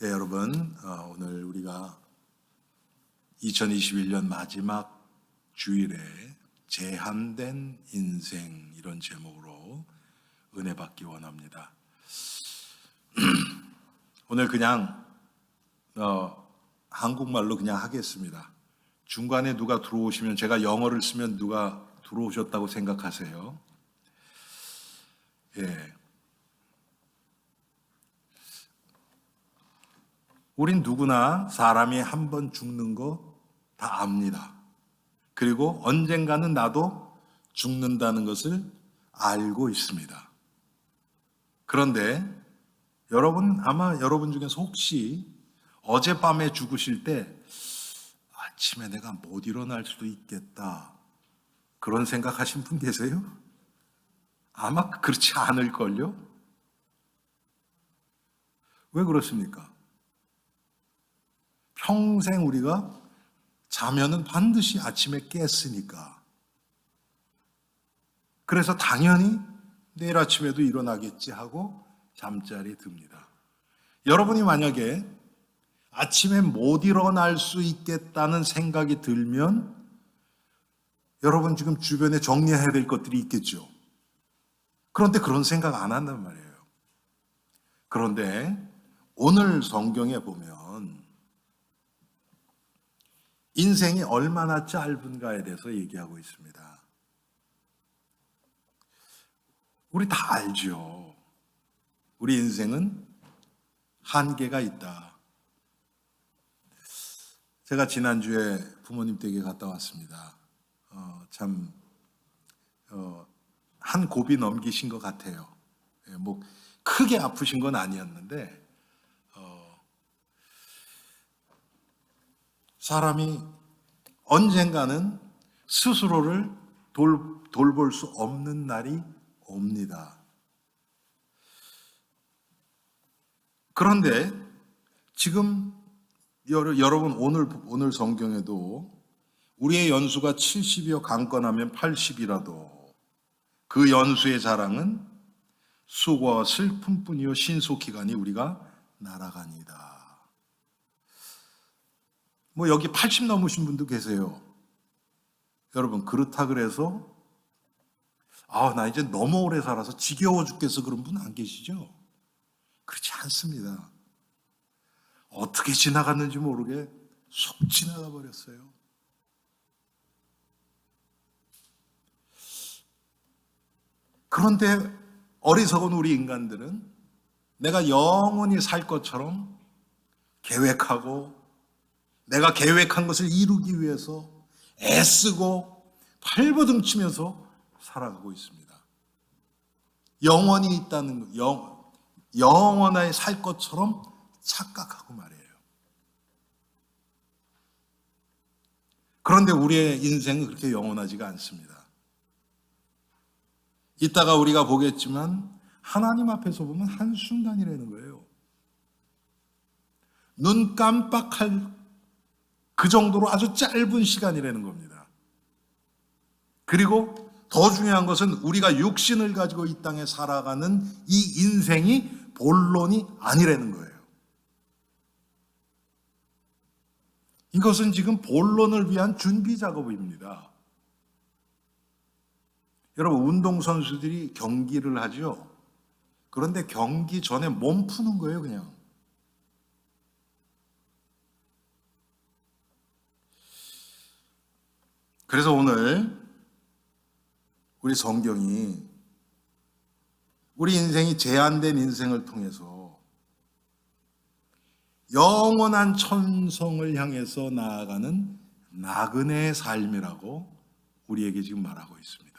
예, 여러분, 오늘 우리가 2021년 마지막 주일에 제한된 인생 이런 제목으로 은혜 받기 원합니다. 오늘 그냥 한국말로 그냥 하겠습니다. 중간에 누가 들어오시면 제가 영어를 쓰면 누가 들어오셨다고 생각하세요. 예. 우린 누구나 사람이 한 번 죽는 거 다 압니다. 그리고 언젠가는 나도 죽는다는 것을 알고 있습니다. 그런데 아마 여러분 중에서 혹시 어젯밤에 죽으실 때 아침에 내가 못 일어날 수도 있겠다 그런 생각하신 분 계세요? 아마 그렇지 않을걸요? 왜 그렇습니까? 평생 우리가 자면은 반드시 아침에 깼으니까. 그래서 당연히 내일 아침에도 일어나겠지 하고 잠자리 듭니다. 여러분이 만약에 아침에 못 일어날 수 있겠다는 생각이 들면 여러분 지금 주변에 정리해야 될 것들이 있겠죠. 그런데 그런 생각 안 한단 말이에요. 그런데 오늘 성경에 보면 인생이 얼마나 짧은가에 대해서 얘기하고 있습니다. 우리 다 알죠. 우리 인생은 한계가 있다. 제가 지난주에 부모님 댁에 갔다 왔습니다. 한 고비 넘기신 것 같아요. 뭐 크게 아프신 건 아니었는데 사람이 언젠가는 스스로를 돌볼 수 없는 날이 옵니다. 그런데 지금 여러분 오늘 성경에도 우리의 연수가 70이여 강건하면 80이라도 그 연수의 자랑은 수고와 슬픔뿐이요 신속히 가니 우리가 날아가니다. 뭐 여기 80 넘으신 분도 계세요. 여러분 그렇다 그래서 나 이제 너무 오래 살아서 지겨워 죽겠어 그런 분 안 계시죠? 그렇지 않습니다. 어떻게 지나갔는지 모르게 속 지나가 버렸어요. 그런데 어리석은 우리 인간들은 내가 영원히 살 것처럼 계획하고 내가 계획한 것을 이루기 위해서 애쓰고 발버둥 치면서 살아가고 있습니다. 영원히 있다는 영원하게 살 것처럼 착각하고 말이에요. 그런데 우리의 인생은 그렇게 영원하지가 않습니다. 이따가 우리가 보겠지만 하나님 앞에서 보면 한순간이라는 거예요. 눈 깜빡할 그 정도로 아주 짧은 시간이라는 겁니다. 그리고 더 중요한 것은 우리가 육신을 가지고 이 땅에 살아가는 이 인생이 본론이 아니라는 거예요. 이것은 지금 본론을 위한 준비 작업입니다. 여러분 운동선수들이 경기를 하죠. 그런데 경기 전에 몸 푸는 거예요, 그냥. 그래서 오늘 우리 성경이 우리 인생이 제한된 인생을 통해서 영원한 천성을 향해서 나아가는 나그네의 삶이라고 우리에게 지금 말하고 있습니다.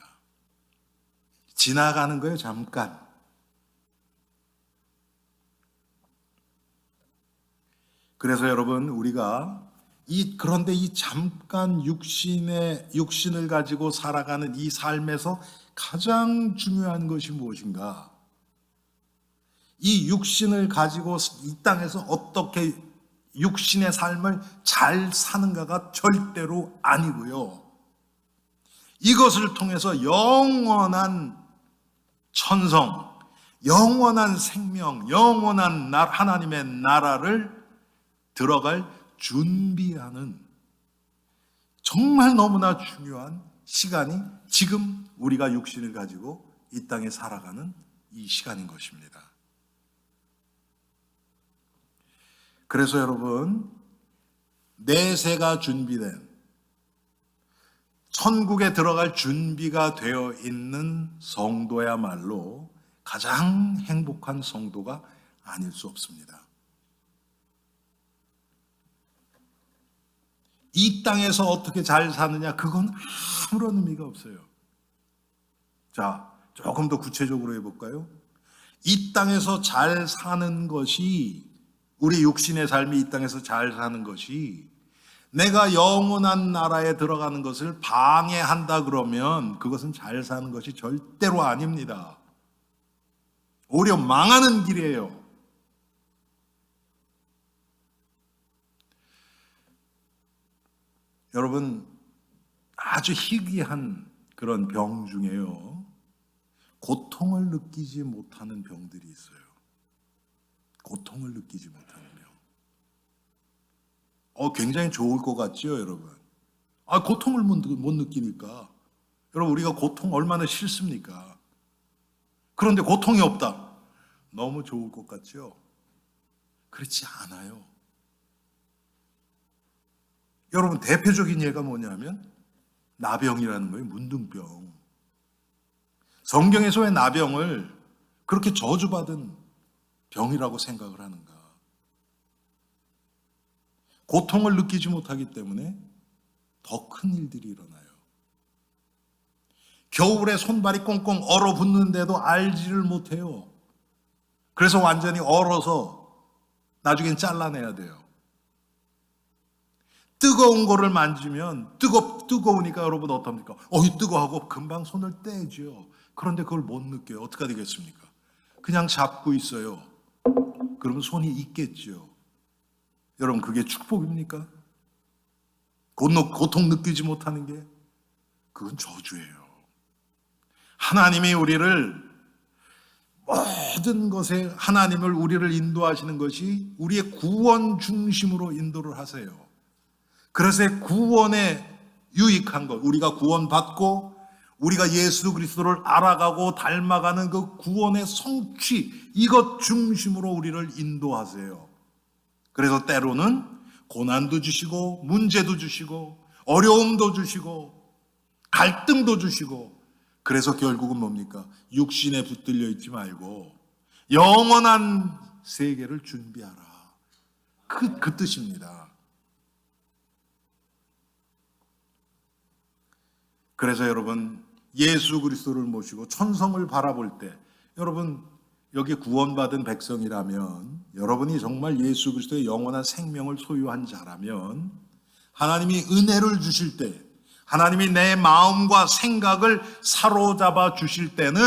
지나가는 거예요, 잠깐. 그래서 여러분 우리가 그런데 이 잠깐 육신을 가지고 살아가는 이 삶에서 가장 중요한 것이 무엇인가? 이 육신을 가지고 이 땅에서 어떻게 육신의 삶을 잘 사는가가 절대로 아니고요. 이것을 통해서 영원한 천성, 영원한 생명, 영원한 하나님의 나라를 들어갈 준비하는 정말 너무나 중요한 시간이 지금 우리가 육신을 가지고 이 땅에 살아가는 이 시간인 것입니다. 그래서 여러분, 내세가 준비된, 천국에 들어갈 준비가 되어 있는 성도야말로 가장 행복한 성도가 아닐 수 없습니다. 이 땅에서 어떻게 잘 사느냐, 그건 아무런 의미가 없어요. 자, 조금 더 구체적으로 해볼까요? 이 땅에서 잘 사는 것이, 우리 육신의 삶이 이 땅에서 잘 사는 것이 내가 영원한 나라에 들어가는 것을 방해한다 그러면 그것은 잘 사는 것이 절대로 아닙니다. 오히려 망하는 길이에요. 여러분, 아주 희귀한 그런 병 중에요, 고통을 느끼지 못하는 병들이 있어요. 고통을 느끼지 못하는 병. 굉장히 좋을 것 같죠, 여러분? 고통을 못 느끼니까. 여러분, 우리가 고통 얼마나 싫습니까? 그런데 고통이 없다. 너무 좋을 것 같죠? 그렇지 않아요. 여러분, 대표적인 예가 뭐냐면 나병이라는 거예요. 문둥병. 성경에서 왜 나병을 그렇게 저주받은 병이라고 생각을 하는가? 고통을 느끼지 못하기 때문에 더 큰 일들이 일어나요. 겨울에 손발이 꽁꽁 얼어붙는데도 알지를 못해요. 그래서 완전히 얼어서 나중엔 잘라내야 돼요. 뜨거운 거를 만지면 뜨거우니까 여러분 어떻습니까? 뜨거워하고 금방 손을 떼죠. 그런데 그걸 못 느껴요. 어떻게 되겠습니까? 그냥 잡고 있어요. 그러면 손이 있겠죠. 여러분, 그게 축복입니까? 고통 느끼지 못하는 게, 그건 저주예요. 하나님이 우리를, 모든 것에 하나님을, 우리를 인도하시는 것이 우리의 구원 중심으로 인도를 하세요. 그래서 구원에 유익한 것, 우리가 구원받고 우리가 예수 그리스도를 알아가고 닮아가는 그 구원의 성취, 이것 중심으로 우리를 인도하세요. 그래서 때로는 고난도 주시고 문제도 주시고 어려움도 주시고 갈등도 주시고, 그래서 결국은 뭡니까? 육신에 붙들려 있지 말고 영원한 세계를 준비하라. 그 뜻입니다. 그래서 여러분, 예수 그리스도를 모시고 천성을 바라볼 때, 여러분 여기 구원받은 백성이라면, 여러분이 정말 예수 그리스도의 영원한 생명을 소유한 자라면, 하나님이 은혜를 주실 때, 하나님이 내 마음과 생각을 사로잡아 주실 때는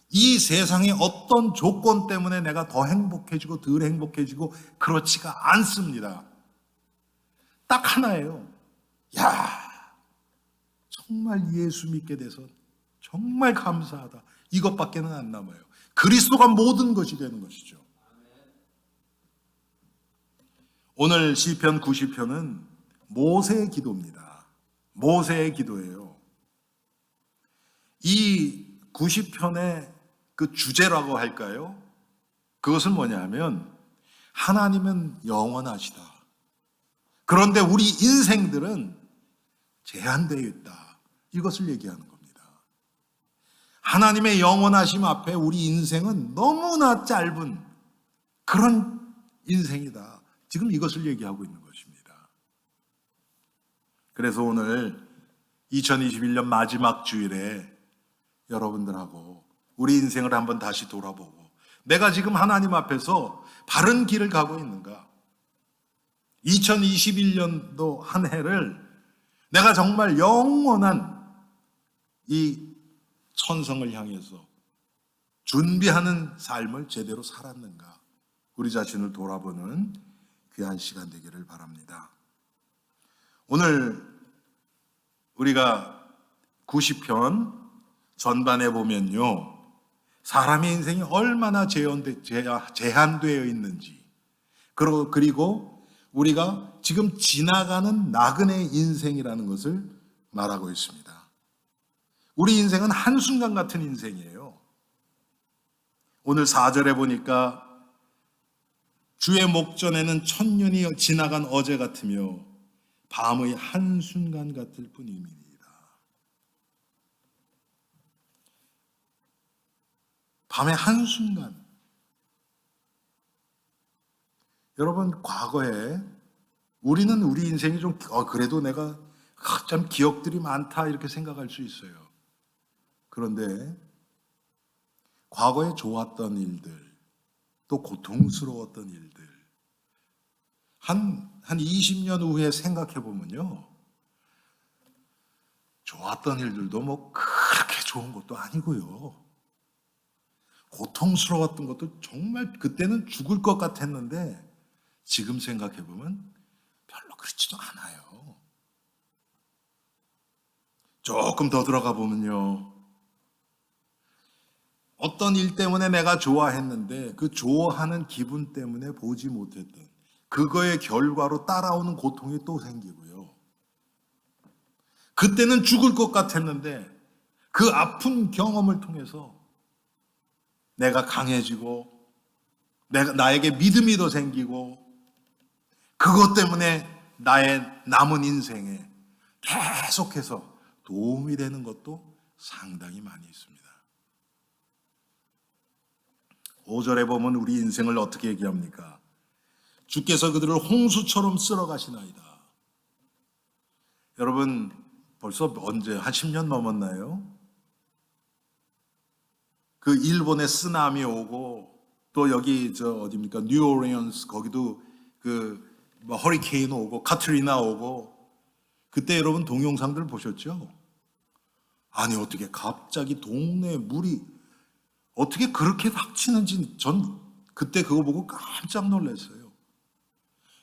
이 세상의 어떤 조건 때문에 내가 더 행복해지고 덜 행복해지고 그렇지가 않습니다. 딱 하나예요. 정말 예수 믿게 돼서 정말 감사하다. 이것밖에는 안 남아요. 그리스도가 모든 것이 되는 것이죠. 오늘 시편 90편은 모세의 기도입니다. 모세의 기도예요. 이 90편의 그 주제라고 할까요? 그것은 뭐냐면, 하나님은 영원하시다. 그런데 우리 인생들은 제한되어 있다. 이것을 얘기하는 겁니다. 하나님의 영원하심 앞에 우리 인생은 너무나 짧은 그런 인생이다. 지금 이것을 얘기하고 있는 것입니다. 그래서 오늘 2021년 마지막 주일에 여러분들하고 우리 인생을 한번 다시 돌아보고, 내가 지금 하나님 앞에서 바른 길을 가고 있는가? 2021년도 한 해를 내가 정말 영원한 이 천성을 향해서 준비하는 삶을 제대로 살았는가? 우리 자신을 돌아보는 귀한 시간 되기를 바랍니다. 오늘 우리가 90편 전반에 보면요, 사람의 인생이 얼마나 제한되어 있는지, 그리고 우리가 지금 지나가는 나그네 인생이라는 것을 말하고 있습니다. 우리 인생은 한순간 같은 인생이에요. 오늘 4절에 보니까 주의 목전에는 천년이 지나간 어제 같으며 밤의 한순간 같을 뿐입니다. 밤의 한순간. 여러분, 과거에 우리는 우리 인생이 좀 그래도 내가 참 기억들이 많다 이렇게 생각할 수 있어요. 그런데 과거에 좋았던 일들, 또 고통스러웠던 일들, 한 20년 후에 생각해 보면요, 좋았던 일들도 뭐 그렇게 좋은 것도 아니고요, 고통스러웠던 것도 정말 그때는 죽을 것 같았는데 지금 생각해 보면 별로 그렇지도 않아요. 조금 더 들어가 보면요, 어떤 일 때문에 내가 좋아했는데 그 좋아하는 기분 때문에 보지 못했던 그거의 결과로 따라오는 고통이 또 생기고요. 그때는 죽을 것 같았는데 그 아픈 경험을 통해서 내가 강해지고 나에게 믿음이 더 생기고 그것 때문에 나의 남은 인생에 계속해서 도움이 되는 것도 상당히 많이 있습니다. 5절에 보면 우리 인생을 어떻게 얘기합니까? 주께서 그들을 홍수처럼 쓸어가시나이다. 여러분, 벌써 언제 한 10년 넘었나요? 그 일본에 쓰나미 오고 또 여기 어디입니까? 뉴오리언스 거기도 뭐 허리케인 오고 카트리나 오고 그때 여러분 동영상들 보셨죠? 아니 어떻게 갑자기 동네에 물이 어떻게 그렇게 닥치는지 전 그때 그거 보고 깜짝 놀랐어요.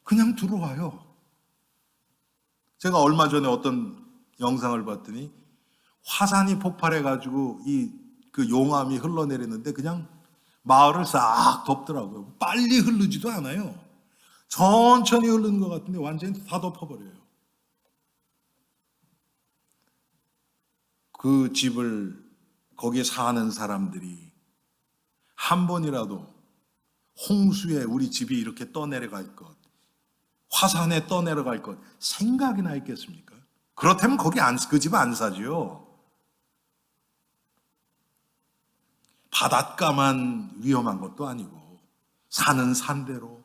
그냥 들어와요. 제가 얼마 전에 어떤 영상을 봤더니 화산이 폭발해가지고 그 용암이 흘러내리는데 그냥 마을을 싹 덮더라고요. 빨리 흐르지도 않아요. 천천히 흐르는 것 같은데 완전히 다 덮어버려요. 그 집을 거기에 사는 사람들이 한 번이라도 홍수에 우리 집이 이렇게 떠내려갈 것, 화산에 떠내려갈 것 생각이나 있겠습니까? 그렇다면 그 집 안 사지요. 바닷가만 위험한 것도 아니고 사는 산대로.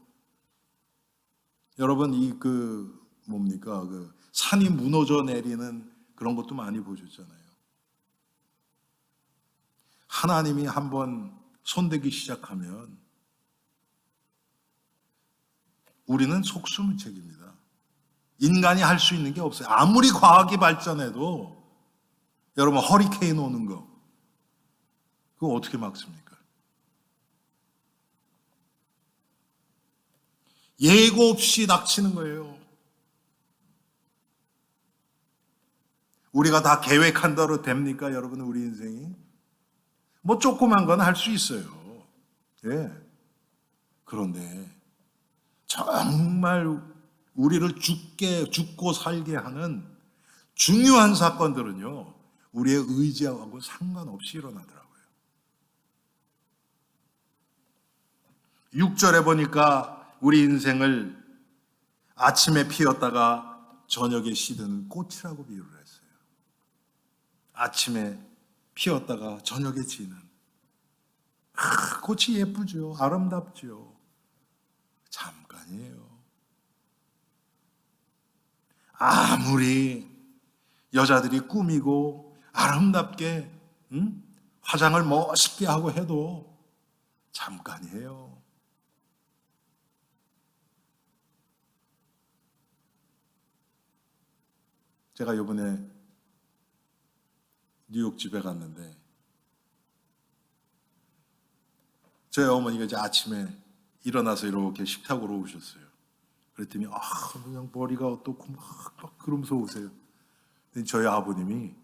여러분 뭡니까? 산이 무너져 내리는 그런 것도 많이 보셨잖아요. 하나님이 한번 손대기 시작하면 우리는 속수무책입니다. 인간이 할 수 있는 게 없어요. 아무리 과학이 발전해도 여러분 허리케인 오는 거 그거 어떻게 막습니까? 예고 없이 닥치는 거예요. 우리가 다 계획한 대로 됩니까, 여러분? 우리 인생이 뭐 조그만 건 할 수 있어요. 예. 그런데 정말 우리를 죽고 살게 하는 중요한 사건들은요, 우리의 의지하고 상관없이 일어나더라고요. 6절에 보니까 우리 인생을 아침에 피었다가 저녁에 시드는 꽃이라고 비유를 했어요. 아침에 피었다가 저녁에 지는 꽃이 예쁘죠. 아름답죠. 잠깐이에요. 아무리 여자들이 꾸미고 아름답게 화장을 멋있게 하고 해도 잠깐이에요. 제가 이번에 뉴욕 집에 갔는데 저희 어머니가 이제 아침에 일어나서 이렇게 식탁으로 오셨어요. 그랬더니 그냥 머리가 어떻고 막 그러면서 오세요. 근데 저희 아버님이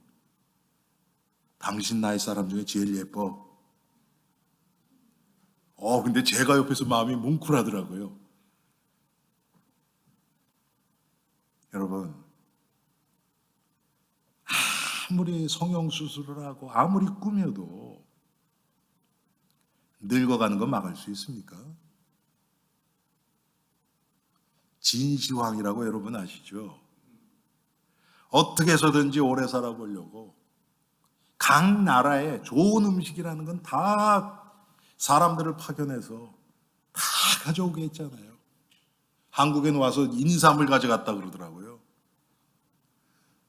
당신 나이 사람 중에 제일 예뻐. 근데 제가 옆에서 마음이 뭉클하더라고요. 여러분, 아무리 성형수술을 하고 아무리 꾸며도 늙어가는 건 막을 수 있습니까? 진시황이라고 여러분 아시죠? 어떻게 해서든지 오래 살아보려고 각 나라에 좋은 음식이라는 건 다 사람들을 파견해서 다 가져오게 했잖아요. 한국에 와서 인삼을 가져갔다 그러더라고요.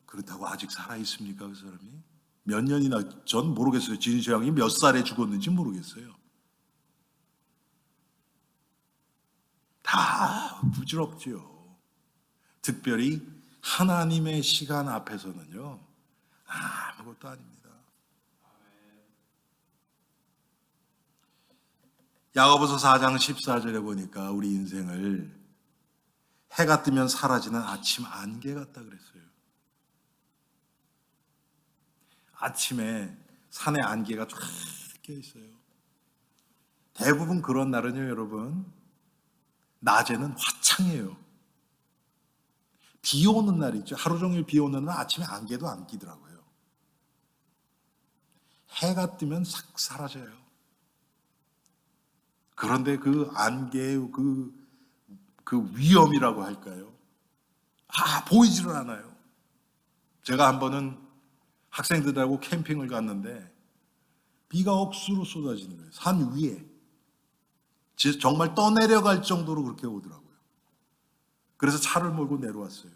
그렇다고 아직 살아있습니까, 그 사람이? 몇 년이나, 전 모르겠어요. 진시황이 몇 살에 죽었는지 모르겠어요. 다 부질없지요. 특별히 하나님의 시간 앞에서는요, 아무것도 아닙니다. 야고보서 4장 14절에 보니까 우리 인생을 해가 뜨면 사라지는 아침 안개 같다 그랬어요. 아침에 산에 안개가 쫙 껴 있어요. 대부분 그런 날은요, 여러분, 낮에는 화창해요. 비 오는 날 있죠. 하루 종일 비 오는 날 아침에 안개도 안 끼더라고요. 해가 뜨면 싹 사라져요. 그런데 그 안개의 그 위험이라고 할까요? 보이지를 않아요. 제가 한 번은 학생들하고 캠핑을 갔는데 비가 억수로 쏟아지는 거예요. 산 위에. 정말 떠내려갈 정도로 그렇게 오더라고요. 그래서 차를 몰고 내려왔어요.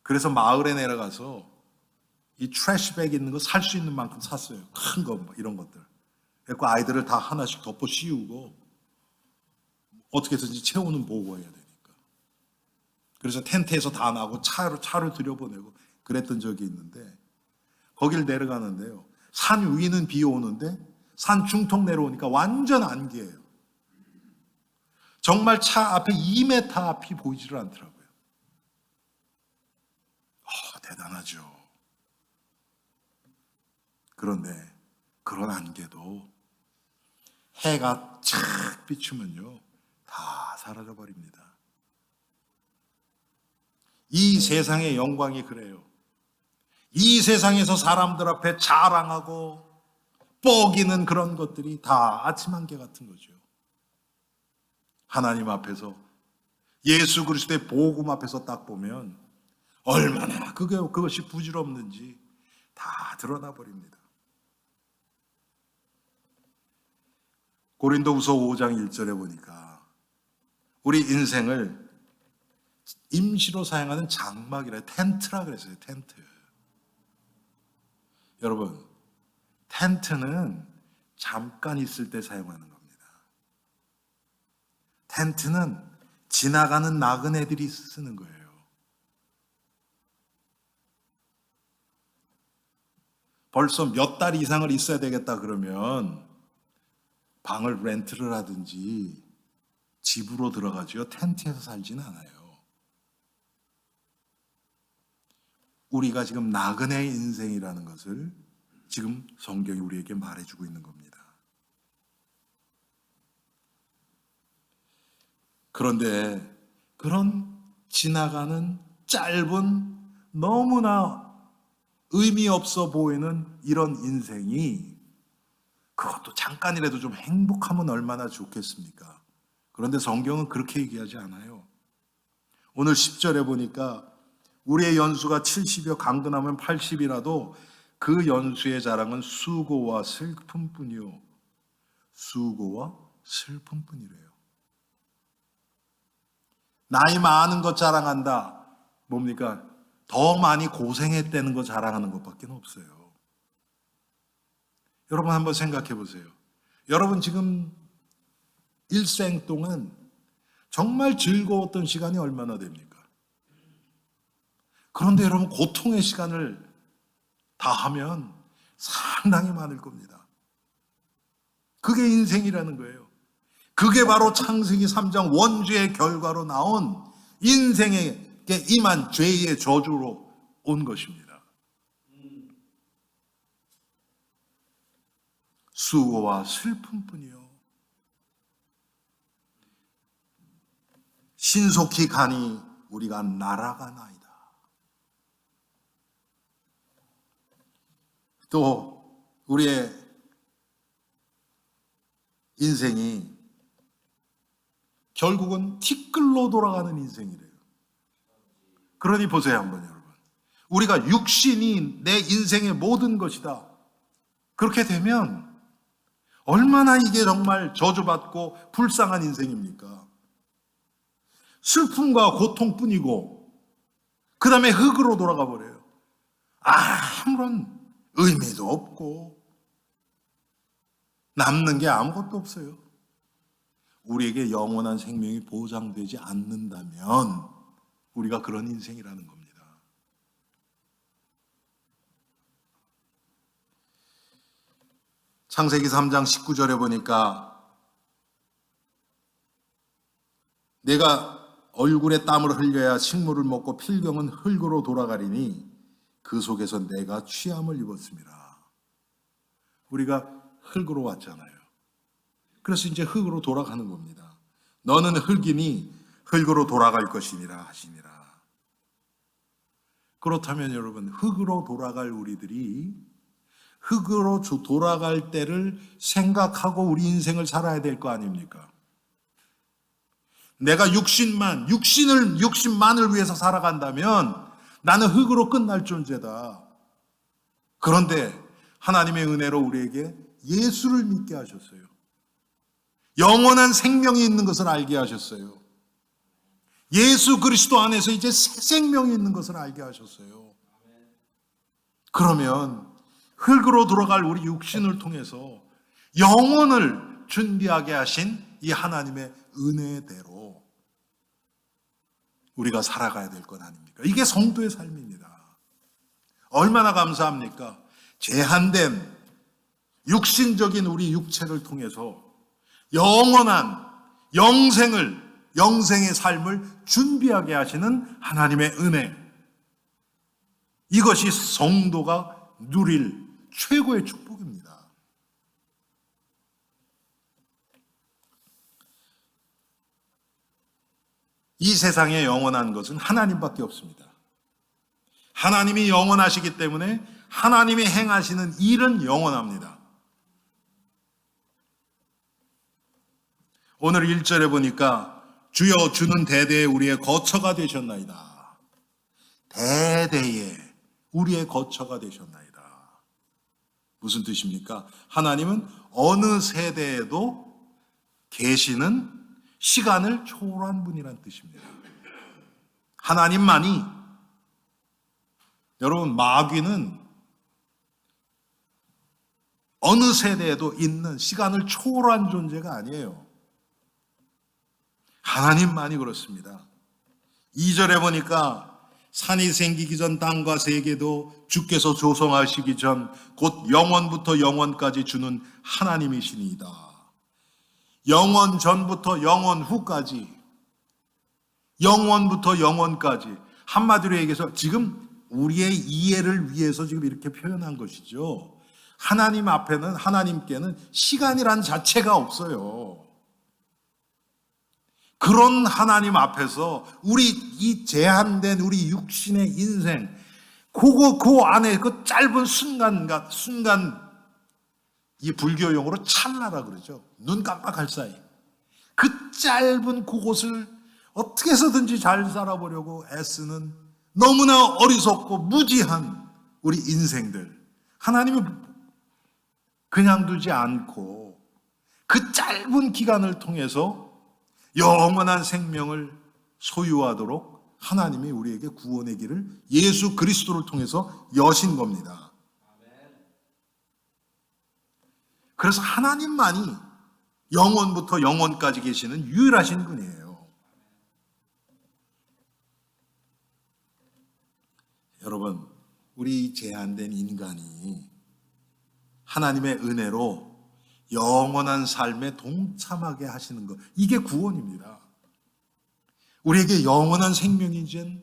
그래서 마을에 내려가서 이 트래시백 있는 거 살 수 있는 만큼 샀어요. 큰 거, 이런 것들. 그래서 아이들을 다 하나씩 덮어 씌우고 어떻게 해서든지 체온은 보고해야 되니까. 그래서 텐트에서 다 나고 차를 들여보내고 그랬던 적이 있는데 거길 내려가는데요. 산 위는 비 오는데 산 중턱 내려오니까 완전 안개예요. 정말 차 앞에 2m 앞이 보이지를 않더라고요. 대단하죠. 그런데 그런 안개도 해가 착 비추면요, 다 사라져 버립니다. 이 세상의 영광이 그래요. 이 세상에서 사람들 앞에 자랑하고 뻐기는 그런 것들이 다 아침 안개 같은 거죠. 하나님 앞에서, 예수 그리스도의 복음 앞에서 딱 보면 얼마나 그것이 부질없는지 다 드러나 버립니다. 고린도후서 5장 1절에 보니까 우리 인생을 임시로 사용하는 장막이라, 텐트라 그랬어요. 텐트. 여러분, 텐트는 잠깐 있을 때 사용하는 겁니다. 텐트는 지나가는 나그네들이 쓰는 거예요. 벌써 몇 달 이상을 있어야 되겠다 그러면 방을 렌트를 하든지 집으로 들어가죠. 텐트에서 살지는 않아요. 우리가 지금 나그네의 인생이라는 것을 지금 성경이 우리에게 말해주고 있는 겁니다. 그런데 그런 지나가는 짧은, 너무나 의미 없어 보이는 이런 인생이, 그것도 잠깐이라도 좀 행복하면 얼마나 좋겠습니까? 그런데 성경은 그렇게 얘기하지 않아요. 오늘 10절에 보니까 우리의 연수가 70여 강건하면 80이라도 그 연수의 자랑은 수고와 슬픔뿐이요. 수고와 슬픔뿐이래요. 나이 많은 것 자랑한다. 뭡니까? 더 많이 고생했다는 거 자랑하는 것밖에 없어요. 여러분 한번 생각해 보세요. 여러분 지금 일생 동안 정말 즐거웠던 시간이 얼마나 됩니까? 그런데 여러분 고통의 시간을 다 하면 상당히 많을 겁니다. 그게 인생이라는 거예요. 그게 바로 창세기 3장 원죄의 결과로 나온 인생에게 임한 죄의 저주로 온 것입니다. 수고와 슬픔뿐이요. 신속히 가니 우리가 날아가나이다. 또 우리의 인생이 결국은 티끌로 돌아가는 인생이래요. 그러니 보세요 한번 여러분. 우리가 육신이 내 인생의 모든 것이다. 그렇게 되면 얼마나 이게 정말 저주받고 불쌍한 인생입니까? 슬픔과 고통뿐이고 그 다음에 흙으로 돌아가 버려요. 아무런 의미도 없고 남는 게 아무것도 없어요. 우리에게 영원한 생명이 보장되지 않는다면 우리가 그런 인생이라는 겁니다. 창세기 3장 19절에 보니까 내가 얼굴에 땀을 흘려야 식물을 먹고 필경은 흙으로 돌아가리니 그 속에서 내가 취함을 입었습니다. 우리가 흙으로 왔잖아요. 그래서 이제 흙으로 돌아가는 겁니다. 너는 흙이니 흙으로 돌아갈 것이니라 하시니라. 그렇다면 여러분, 흙으로 돌아갈 우리들이 흙으로 돌아갈 때를 생각하고 우리 인생을 살아야 될 거 아닙니까? 내가 육신만을 위해서 살아간다면 나는 흙으로 끝날 존재다. 그런데 하나님의 은혜로 우리에게 예수를 믿게 하셨어요. 영원한 생명이 있는 것을 알게 하셨어요. 예수 그리스도 안에서 이제 새 생명이 있는 것을 알게 하셨어요. 그러면 흙으로 돌아갈 우리 육신을 통해서 영혼을 준비하게 하신 이 하나님의 은혜대로 우리가 살아가야 될 것 아닙니까? 이게 성도의 삶입니다. 얼마나 감사합니까? 제한된 육신적인 우리 육체를 통해서 영원한 영생의 삶을 준비하게 하시는 하나님의 은혜. 이것이 성도가 누릴 최고의 축복입니다. 이 세상에 영원한 것은 하나님밖에 없습니다. 하나님이 영원하시기 때문에 하나님이 행하시는 일은 영원합니다. 오늘 1절에 보니까 주여 주는 대대에 우리의 거처가 되셨나이다. 대대에 우리의 거처가 되셨나이다. 무슨 뜻입니까? 하나님은 어느 세대에도 계시는 시간을 초월한 분이란 뜻입니다. 하나님만이, 여러분, 마귀는 어느 세대에도 있는 시간을 초월한 존재가 아니에요. 하나님만이 그렇습니다. 2절에 보니까 산이 생기기 전 땅과 세계도 주께서 조성하시기 전 곧 영원부터 영원까지 주는 하나님이시니이다. 영원 전부터 영원 후까지, 영원부터 영원까지, 한마디로 얘기해서 지금 우리의 이해를 위해서 지금 이렇게 표현한 것이죠. 하나님 앞에는, 하나님께는 시간이란 자체가 없어요. 그런 하나님 앞에서 우리 이 제한된 우리 육신의 인생, 그 안에 그 짧은 순간, 이 불교용어로 찰나라 그러죠. 눈 깜빡할 사이. 그 짧은 그곳을 어떻게 해서든지 잘 살아보려고 애쓰는 너무나 어리석고 무지한 우리 인생들. 하나님이 그냥 두지 않고 그 짧은 기간을 통해서 영원한 생명을 소유하도록 하나님이 우리에게 구원의 길을 예수 그리스도를 통해서 여신 겁니다. 그래서 하나님만이 영원부터 영원까지 계시는 유일하신 분이에요. 여러분, 우리 제한된 인간이 하나님의 은혜로 영원한 삶에 동참하게 하시는 것, 이게 구원입니다. 우리에게 영원한 생명이 이제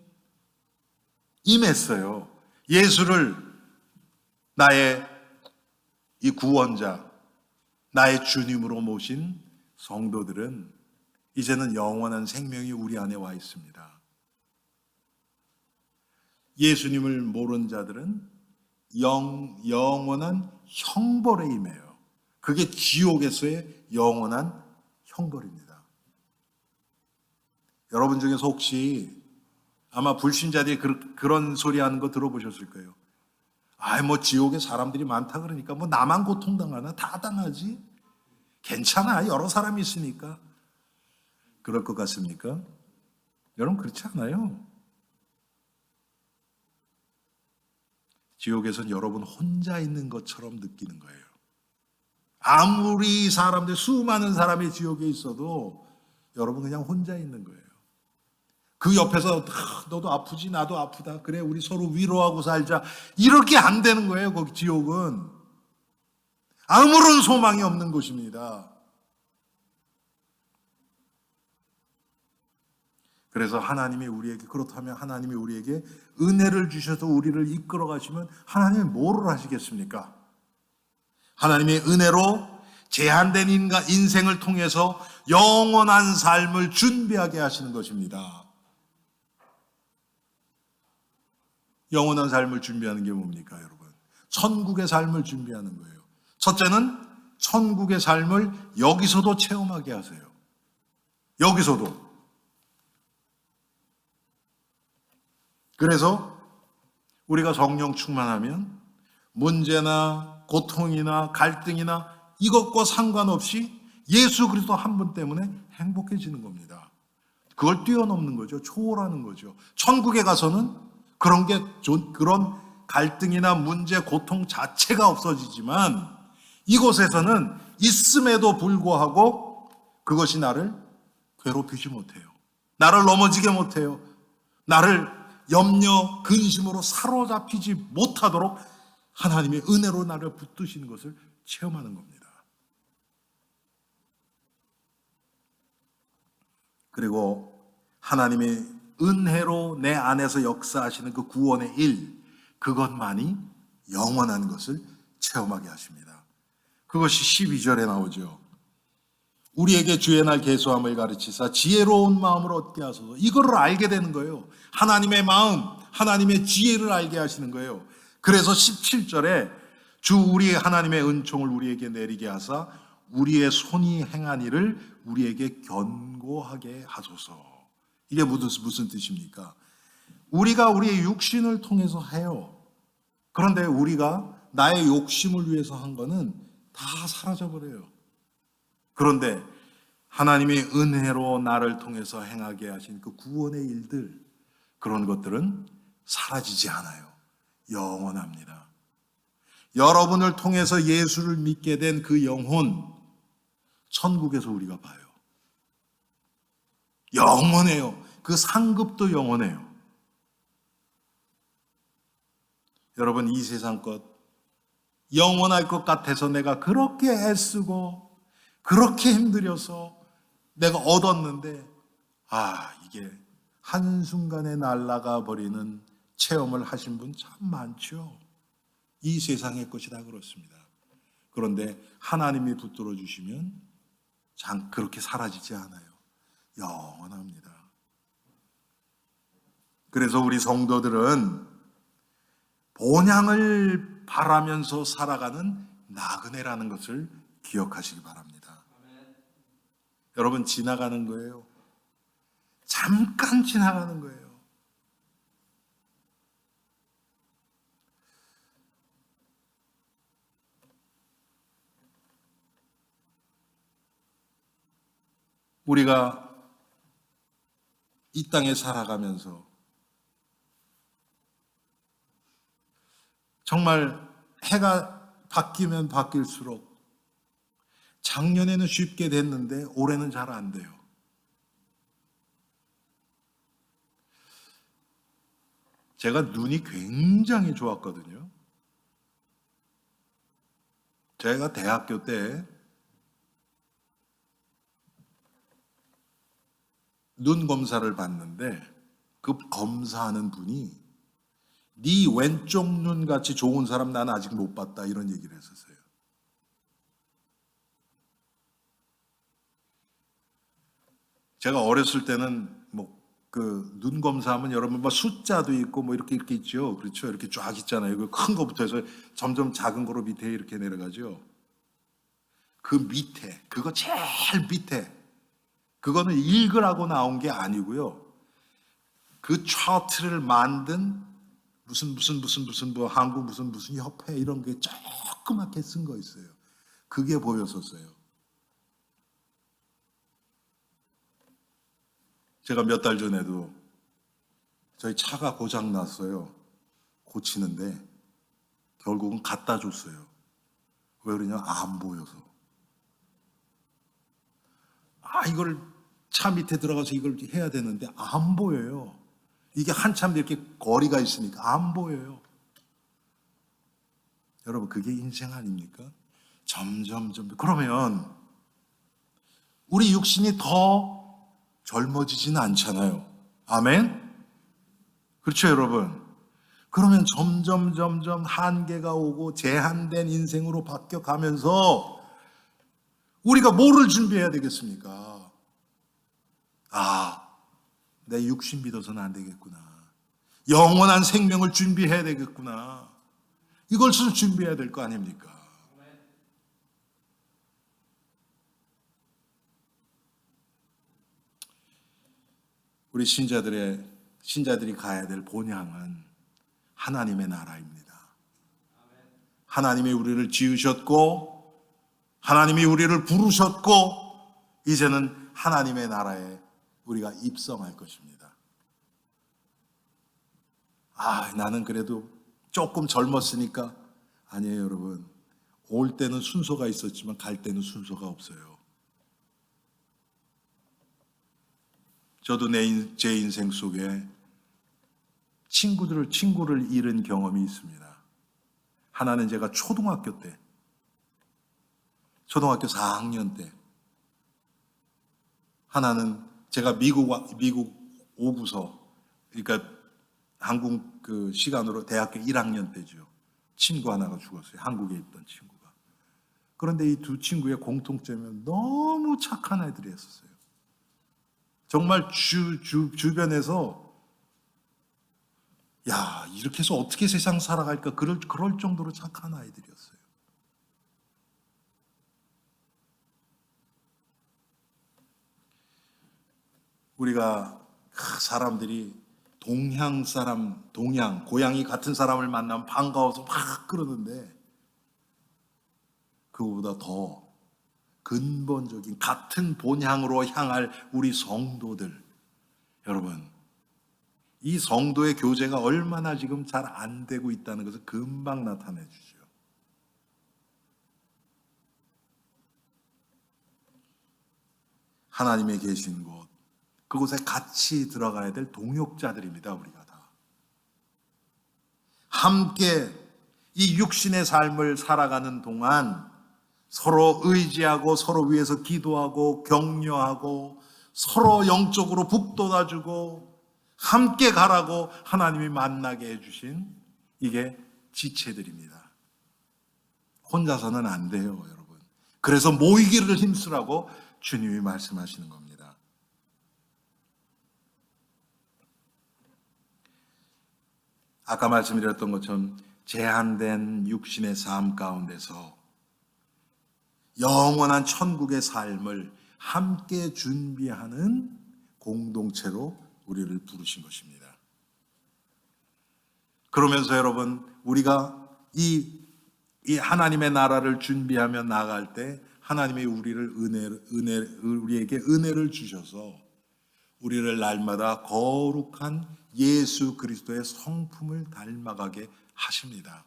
임했어요. 예수를 나의 이 구원자, 나의 주님으로 모신 성도들은 이제는 영원한 생명이 우리 안에 와 있습니다. 예수님을 모르는 자들은 영원한 형벌에 임해요. 그게 지옥에서의 영원한 형벌입니다. 여러분 중에서 혹시 아마 불신자들이 그런 소리 하는 거 들어보셨을 거예요. 뭐 지옥에 사람들이 많다 그러니까 뭐 나만 고통당하나? 다 당하지. 괜찮아. 여러 사람이 있으니까. 그럴 것 같습니까? 여러분 그렇지 않아요. 지옥에서는 여러분 혼자 있는 것처럼 느끼는 거예요. 아무리 수많은 사람이 지옥에 있어도 여러분 그냥 혼자 있는 거예요. 그 옆에서 너도 아프지 나도 아프다. 그래 우리 서로 위로하고 살자. 이렇게 안 되는 거예요. 거기 지옥은. 아무런 소망이 없는 곳입니다. 그래서 그렇다면 하나님이 우리에게 은혜를 주셔서 우리를 이끌어 가시면 하나님이 뭐를 하시겠습니까? 하나님의 은혜로 제한된 인생을 통해서 영원한 삶을 준비하게 하시는 것입니다. 영원한 삶을 준비하는 게 뭡니까, 여러분? 천국의 삶을 준비하는 거예요. 첫째는 천국의 삶을 여기서도 체험하게 하세요. 여기서도. 그래서 우리가 성령 충만하면 문제나 고통이나 갈등이나 이것과 상관없이 예수 그리스도 한 분 때문에 행복해지는 겁니다. 그걸 뛰어넘는 거죠. 초월하는 거죠. 천국에 가서는 그런 갈등이나 문제, 고통 자체가 없어지지만 이곳에서는 있음에도 불구하고 그것이 나를 괴롭히지 못해요. 나를 넘어지게 못해요. 나를 염려, 근심으로 사로잡히지 못하도록 하나님의 은혜로 나를 붙드시는 것을 체험하는 겁니다. 그리고 하나님의 은혜로 내 안에서 역사하시는 그 구원의 일, 그것만이 영원한 것을 체험하게 하십니다. 그것이 12절에 나오죠. 우리에게 주의 날 계수함을 가르치사 지혜로운 마음을 얻게 하소서. 이거를 알게 되는 거예요. 하나님의 마음, 하나님의 지혜를 알게 하시는 거예요. 그래서 17절에 주 우리 하나님의 은총을 우리에게 내리게 하사 우리의 손이 행한 일을 우리에게 견고하게 하소서. 이게 무슨 뜻입니까? 우리가 우리의 육신을 통해서 해요. 그런데 우리가 나의 욕심을 위해서 한 거는 다 사라져버려요. 그런데 하나님의 은혜로 나를 통해서 행하게 하신 그 구원의 일들, 그런 것들은 사라지지 않아요. 영원합니다. 여러분을 통해서 예수를 믿게 된 그 영혼, 천국에서 우리가 봐요. 영원해요. 그 상급도 영원해요. 여러분, 이 세상 것 영원할 것 같아서 내가 그렇게 애쓰고 그렇게 힘들여서 내가 얻었는데 이게 한순간에 날아가 버리는 체험을 하신 분 참 많죠. 이 세상의 것이 다 그렇습니다. 그런데 하나님이 붙들어 주시면 그렇게 사라지지 않아요. 영원합니다. 그래서 우리 성도들은 본향을 바라면서 살아가는 나그네라는 것을 기억하시기 바랍니다. 여러분, 지나가는 거예요. 잠깐 지나가는 거예요. 우리가 이 땅에 살아가면서 정말 해가 바뀌면 바뀔수록 작년에는 쉽게 됐는데 올해는 잘 안 돼요. 제가 눈이 굉장히 좋았거든요. 제가 대학교 때 눈 검사를 받는데 그 검사하는 분이 네 왼쪽 눈같이 좋은 사람 난 아직 못 봤다 이런 얘기를 했었어요. 제가 어렸을 때는 뭐 그 눈 검사하면 여러분 뭐 숫자도 있고 뭐 이렇게 있죠. 그렇죠. 이렇게 쫙 있잖아요. 그 큰 거부터 해서 점점 작은 거로 밑에 이렇게 내려가죠. 그 밑에, 그거 제일 밑에, 그거는 읽으라고 나온 게 아니고요. 그 차트를 만든 무슨 뭐 한국 무슨 협회 이런 게 조그맣게 쓴 거 있어요. 그게 보였었어요. 제가 몇 달 전에도 저희 차가 고장 났어요. 고치는데 결국은 갖다 줬어요. 왜 그러냐? 안 보여서. 이걸 차 밑에 들어가서 이걸 해야 되는데 안 보여요. 이게 한참 이렇게 거리가 있으니까 안 보여요. 여러분, 그게 인생 아닙니까? 점점. 그러면 우리 육신이 더 젊어지지는 않잖아요. 아멘? 그렇죠, 여러분? 그러면 점점 한계가 오고 제한된 인생으로 바뀌어 가면서 우리가 뭐를 준비해야 되겠습니까? 내 육신 믿어서는 안 되겠구나. 영원한 생명을 준비해야 되겠구나. 이것을 준비해야 될 거 아닙니까? 우리 신자들이 가야 될 본향은 하나님의 나라입니다. 하나님이 우리를 지으셨고, 하나님이 우리를 부르셨고, 이제는 하나님의 나라에 우리가 입성할 것입니다. 나는 그래도 조금 젊었으니까. 아니에요, 여러분. 올 때는 순서가 있었지만 갈 때는 순서가 없어요. 저도 제 인생 속에 친구를 잃은 경험이 있습니다. 하나는 제가 초등학교 4학년 때, 하나는 제가 미국 오고서, 그러니까 한국 그 시간으로 대학교 1학년 때죠. 친구 하나가 죽었어요. 한국에 있던 친구가. 그런데 이 두 친구의 공통점은 너무 착한 애들이었어요. 정말 주변에서 이렇게 해서 어떻게 세상 살아갈까 그럴 정도로 착한 아이들이었어요. 우리가 사람들이 고향이 같은 사람을 만나면 반가워서 막 그러는데, 그거보다 더 근본적인 같은 본향으로 향할 우리 성도들, 여러분, 이 성도의 교제가 얼마나 지금 잘 안 되고 있다는 것을 금방 나타내 주죠. 하나님의 계신 곳, 그곳에 같이 들어가야 될 동역자들입니다. 우리가 다 함께 이 육신의 삶을 살아가는 동안 서로 의지하고 서로 위해서 기도하고 격려하고 서로 영적으로 북돋아주고 함께 가라고 하나님이 만나게 해주신 이게 지체들입니다. 혼자서는 안 돼요, 여러분. 그래서 모이기를 힘쓰라고 주님이 말씀하시는 겁니다. 아까 말씀드렸던 것처럼 제한된 육신의 삶 가운데서 영원한 천국의 삶을 함께 준비하는 공동체로 우리를 부르신 것입니다. 그러면서 여러분, 우리가 이 하나님의 나라를 준비하며 나아갈 때 하나님이 우리에게 은혜를 주셔서 우리를 날마다 거룩한 예수 그리스도의 성품을 닮아가게 하십니다.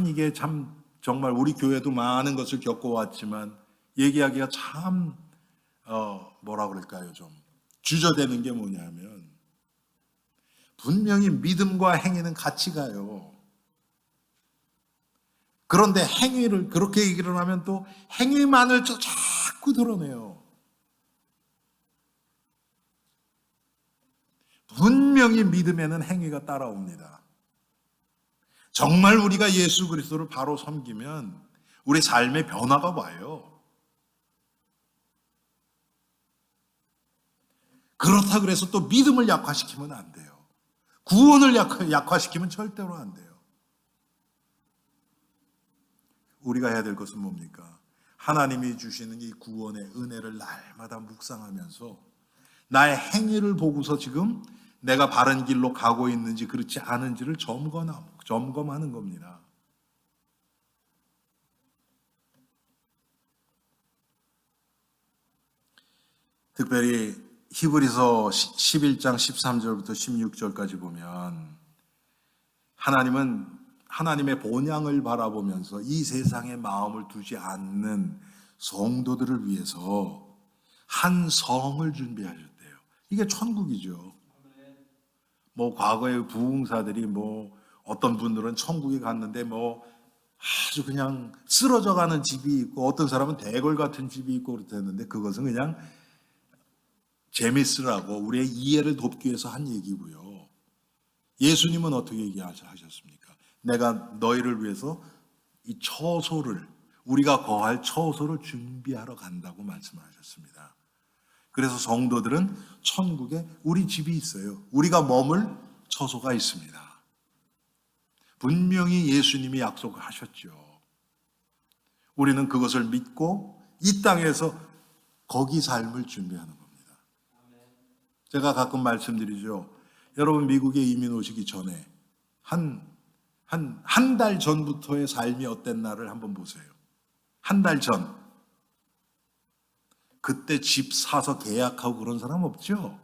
이게 정말 우리 교회도 많은 것을 겪어왔지만 얘기하기가 참 뭐라 그럴까요? 좀 주저되는 게 뭐냐면, 분명히 믿음과 행위는 같이 가요. 그런데 행위를 그렇게 얘기를 하면 또 행위만을 자꾸 드러내요. 분명히 믿음에는 행위가 따라옵니다. 정말 우리가 예수 그리스도를 바로 섬기면 우리 삶의 변화가 와요. 그렇다 그래서 또 믿음을 약화시키면 안 돼요. 구원을 약화시키면 절대로 안 돼요. 우리가 해야 될 것은 뭡니까? 하나님이 주시는 이 구원의 은혜를 날마다 묵상하면서 나의 행위를 보고서 지금 내가 바른 길로 가고 있는지 그렇지 않은지를 점검하는 겁니다. 특별히 히브리서 11장 13절부터 16절까지 보면 하나님은 하나님의 본향을 바라보면서 이 세상에 마음을 두지 않는 성도들을 위해서 한 성을 준비하셨대요. 이게 천국이죠. 뭐 과거의 부흥사들이 뭐 어떤 분들은 천국에 갔는데 뭐 아주 그냥 쓰러져 가는 집이 있고 어떤 사람은 대궐 같은 집이 있고 그랬는데 그것은 그냥 재밌으라고 우리의 이해를 돕기 위해서 한 얘기고요. 예수님은 어떻게 얘기하셨습니까? 내가 너희를 위해서 이 처소를 우리가 거할 처소를 준비하러 간다고 말씀하셨습니다. 그래서 성도들은 천국에 우리 집이 있어요. 우리가 머물 처소가 있습니다. 분명히 예수님이 약속을 하셨죠. 우리는 그것을 믿고 이 땅에서 거기 삶을 준비하는 겁니다. 제가 가끔 말씀드리죠. 여러분 미국에 이민 오시기 전에 한 달 전부터의 삶이 어땠나를 한번 보세요. 한 달 전. 그때 집 사서 계약하고 그런 사람 없죠?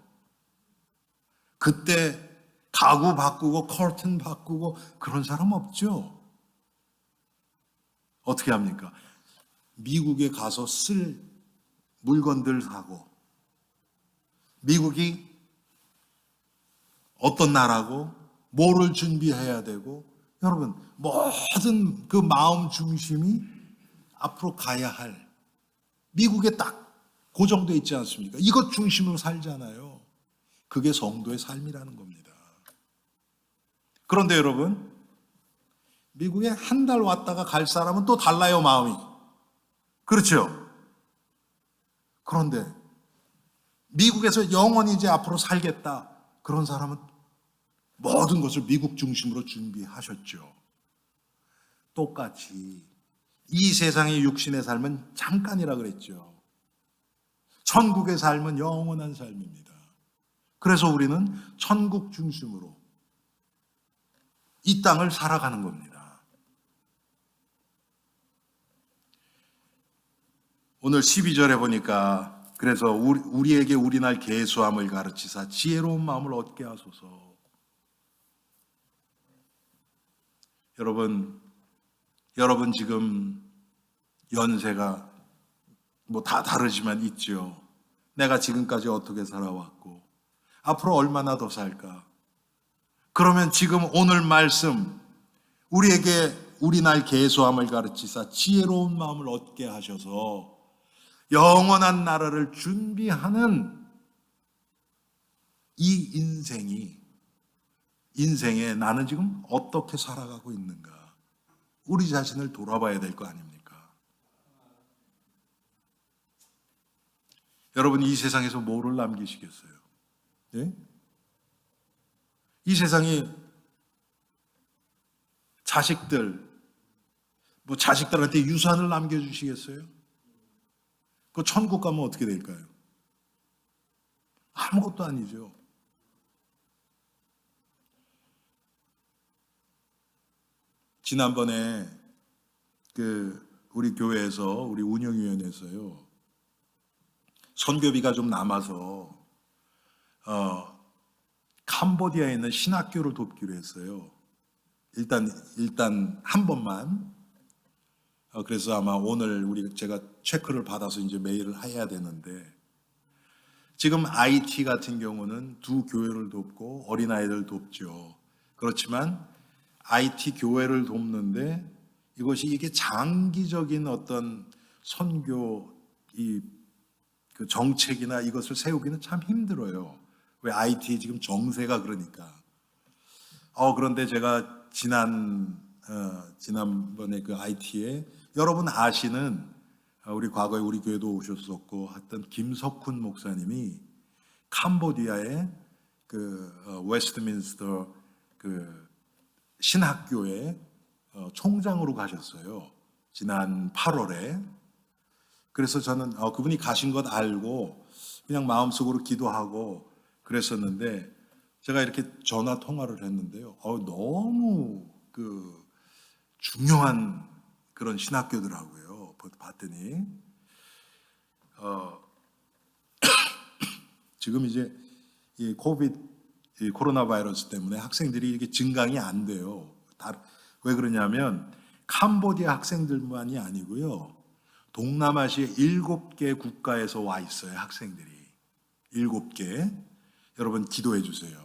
그때 가구 바꾸고 커튼 바꾸고 그런 사람 없죠? 어떻게 합니까? 미국에 가서 쓸 물건들 사고 미국이 어떤 나라고 뭐를 준비해야 되고 여러분 모든 그 마음 중심이 앞으로 가야 할 미국에 딱 고정되어 있지 않습니까? 이것 중심으로 살잖아요. 그게 성도의 삶이라는 겁니다. 그런데 여러분 미국에 한 달 왔다가 갈 사람은 또 달라요, 마음이. 그렇죠? 그런데 미국에서 영원히 이제 앞으로 살겠다. 그런 사람은 모든 것을 미국 중심으로 준비하셨죠. 똑같이 이 세상의 육신의 삶은 잠깐이라 그랬죠. 천국의 삶은 영원한 삶입니다. 그래서 우리는 천국 중심으로 이 땅을 살아가는 겁니다. 오늘 12절에 보니까 그래서 우리에게 우리날 계수함을 가르치사 지혜로운 마음을 얻게 하소서. 여러분 지금 연세가 뭐 다 다르지만 있죠. 내가 지금까지 어떻게 살아왔고 앞으로 얼마나 더 살까? 그러면 지금 오늘 말씀 우리에게 우리날 계수함을 가르치사 지혜로운 마음을 얻게 하셔서 영원한 나라를 준비하는 이 인생에 나는 지금 어떻게 살아가고 있는가? 우리 자신을 돌아봐야 될 거 아닙니까? 여러분 이 세상에서 뭐를 남기시겠어요? 예? 이 세상에 자식들한테 유산을 남겨주시겠어요? 그 천국 가면 어떻게 될까요? 아무것도 아니죠. 지난번에 우리 교회에서 우리 운영위원회에서요 선교비가 좀 남아서 캄보디아에 있는 신학교를 돕기로 했어요. 일단 한 번만. 그래서 아마 오늘 제가 체크를 받아서 이제 메일을 해야 되는데 지금 IT 같은 경우는 두 교회를 돕고 어린아이들 돕죠. 그렇지만 IT 교회를 돕는데 이게 장기적인 어떤 선교 그 정책이나 이것을 세우기는 참 힘들어요. 왜 IT 지금 정세가 그러니까. 그런데 제가 지난번에 그 IT에 여러분 아시는 우리 과거에 우리 교회도 오셨었고 하던 김석훈 목사님이 캄보디아의 웨스트민스터 신학교의 총장으로 가셨어요. 지난 8월에. 그래서 저는 그분이 가신 것 알고 그냥 마음속으로 기도하고 그랬었는데, 제가 이렇게 전화 통화를 했는데요. 너무 중요한 그런 신학교더라고요. 봤더니 지금 이제 이 코로나 바이러스 때문에 학생들이 이게 증강이 안 돼요. 왜 그러냐면 캄보디아 학생들만이 아니고요. 동남아시아 7개 국가에서 와 있어요, 학생들이. 7개. 여러분 기도해 주세요.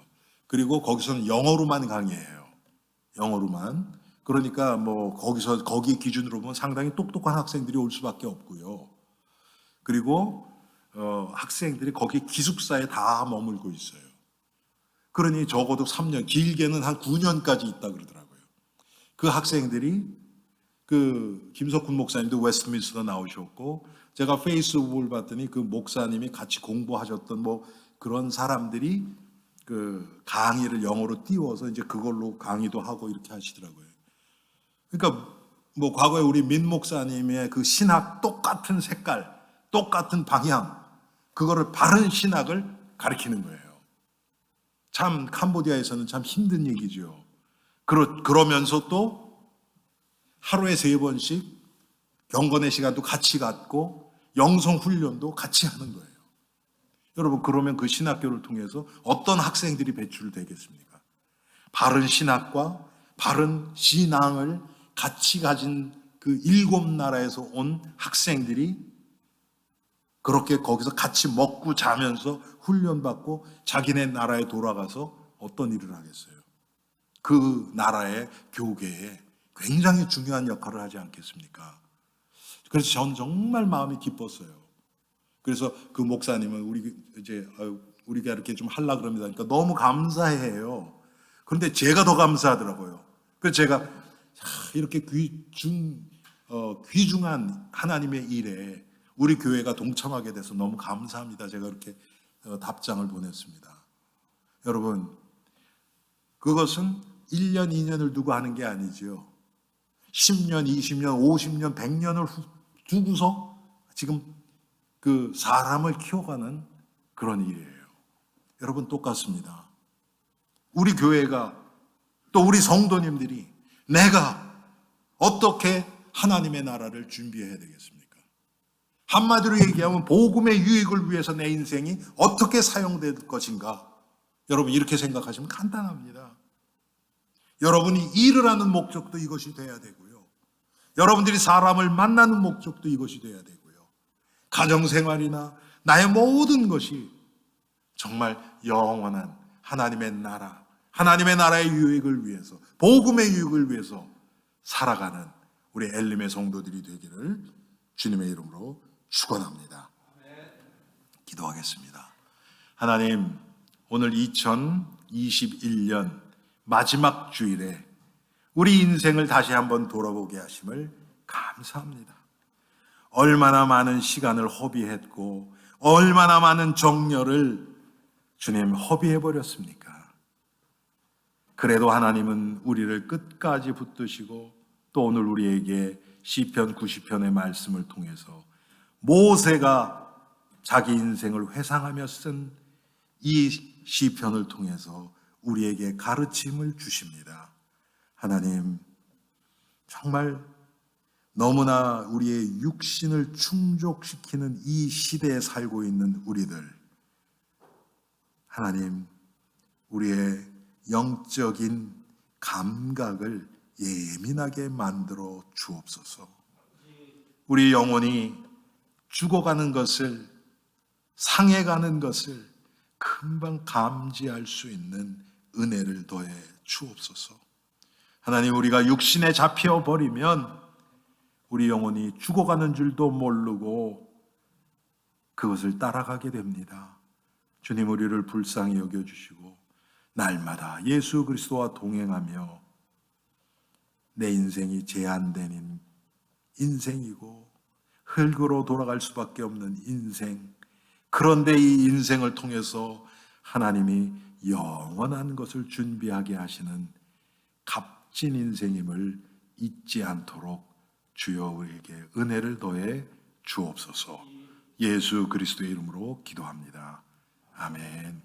그리고 거기서는 영어로만 강의해요. 영어로만. 그러니까 거기 기준으로 보면 상당히 똑똑한 학생들이 올 수밖에 없고요. 그리고 학생들이 거기 기숙사에 다 머물고 있어요. 그러니 적어도 3년, 길게는 한 9년까지 있다 그러더라고요. 그 학생들이 김석훈 목사님도 웨스트민스터 나오셨고, 제가 페이스북을 봤더니 그 목사님이 같이 공부하셨던 그런 사람들이 강의를 영어로 띄워서 이제 그걸로 강의도 하고 이렇게 하시더라고요. 그러니까 과거에 우리 민 목사님의 그 신학 똑같은 색깔, 똑같은 방향, 그거를 바른 신학을 가르치는 거예요. 참 캄보디아에서는 참 힘든 얘기죠. 그러면서 또 하루에 3번씩 경건의 시간도 같이 갖고 영성 훈련도 같이 하는 거예요. 여러분, 그러면 그 신학교를 통해서 어떤 학생들이 배출되겠습니까? 바른 신학과 바른 신앙을 같이 가진 그 7나라에서 온 학생들이 그렇게 거기서 같이 먹고 자면서 훈련받고 자기네 나라에 돌아가서 어떤 일을 하겠어요? 그 나라의 교계에 굉장히 중요한 역할을 하지 않겠습니까? 그래서 저는 정말 마음이 기뻤어요. 그래서 그 목사님은 우리가 이렇게 좀 하려고 그럽니다. 그러니까 너무 감사해요. 그런데 제가 더 감사하더라고요. 그래서 제가 이렇게 귀중한 하나님의 일에 우리 교회가 동참하게 돼서 너무 감사합니다. 제가 이렇게 답장을 보냈습니다. 여러분, 그것은 1년, 2년을 두고 하는 게 아니죠. 10년, 20년, 50년, 100년을 두고서 지금 그 사람을 키워가는 그런 일이에요. 여러분, 똑같습니다. 우리 교회가 또 우리 성도님들이 내가 어떻게 하나님의 나라를 준비해야 되겠습니까? 한마디로 얘기하면 복음의 유익을 위해서 내 인생이 어떻게 사용될 것인가? 여러분, 이렇게 생각하시면 간단합니다. 여러분이 일을 하는 목적도 이것이 돼야 되고요. 여러분들이 사람을 만나는 목적도 이것이 돼야 되고요. 가정생활이나 나의 모든 것이 정말 영원한 하나님의 나라, 하나님의 나라의 유익을 위해서, 복음의 유익을 위해서 살아가는 우리 엘림의 성도들이 되기를 주님의 이름으로 축원합니다. 기도하겠습니다. 하나님, 오늘 2021년 마지막 주일에 우리 인생을 다시 한번 돌아보게 하심을 감사합니다. 얼마나 많은 시간을 허비했고 얼마나 많은 정열을 주님 허비해버렸습니까? 그래도 하나님은 우리를 끝까지 붙드시고 또 오늘 우리에게 시편 90편의 말씀을 통해서 모세가 자기 인생을 회상하며 쓴 이 시편을 통해서 우리에게 가르침을 주십니다. 하나님, 정말 너무나 우리의 육신을 충족시키는 이 시대에 살고 있는 우리들, 하나님, 우리의 영적인 감각을 예민하게 만들어 주옵소서. 우리 영혼이 죽어가는 것을, 상해가는 것을 금방 감지할 수 있는 은혜를 더해 주옵소서. 하나님, 우리가 육신에 잡혀 버리면 우리 영혼이 죽어가는 줄도 모르고 그것을 따라가게 됩니다. 주님, 우리를 불쌍히 여겨주시고 날마다 예수 그리스도와 동행하며 내 인생이 제한된 인생이고 흙으로 돌아갈 수밖에 없는 인생, 그런데 이 인생을 통해서 하나님이 영원한 것을 준비하게 하시는 값진 인생임을 잊지 않도록 주여 우리에게 은혜를 더해 주옵소서. 예수 그리스도의 이름으로 기도합니다. 아멘.